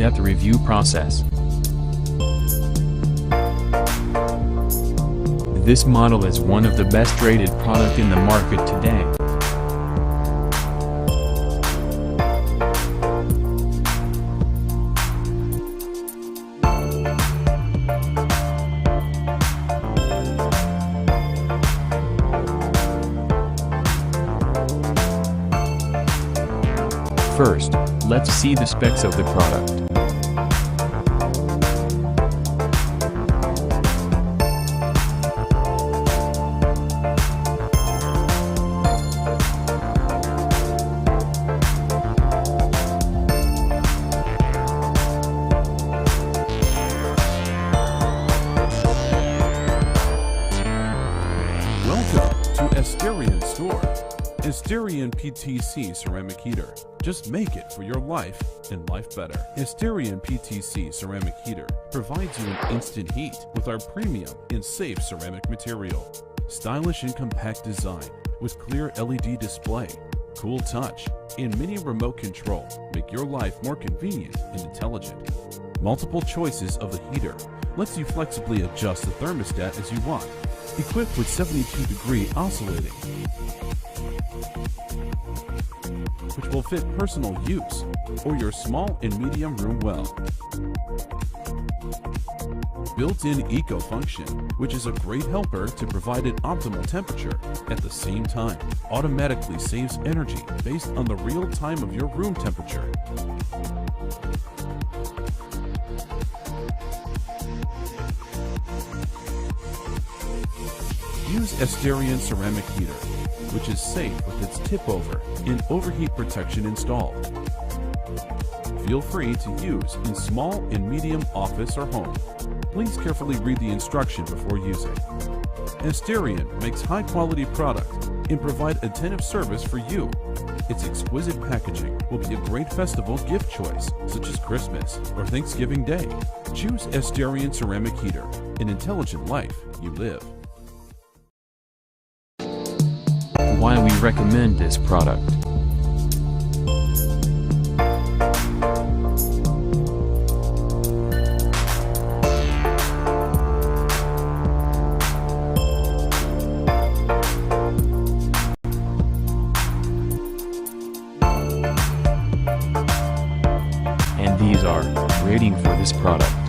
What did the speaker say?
in-depth review process. This model is one of the best rated product in the market today. First, let's see the specs of the product. Welcome to ASTERION store. ASTERION PTC ceramic heater. Just make it for your life and life better. ASTERION PTC ceramic heater provides you an instant heat with our premium and safe ceramic material. Stylish and compact design with clear LED display, cool touch, and mini remote control make your life more convenient and intelligent. Multiple choices of the heater lets you flexibly adjust the thermostat as you want. Equipped with 72-degree oscillating, which will fit personal use or your small and medium room well. Built-in eco function, which is a great helper to provide an optimal temperature at the same time. Automatically saves energy based on the real time of your room temperature. Use ASTERION ceramic heater, which is safe with its tip-over and overheat protection installed. Feel free to use in small and medium office or home. Please carefully read the instruction before using. ASTERION makes high-quality product and provide attentive service for you. Its exquisite packaging will be a great festival gift choice, such as Christmas or Thanksgiving Day. Choose ASTERION ceramic heater, an intelligent life you live. Why we recommend this product. And these are rating for this product.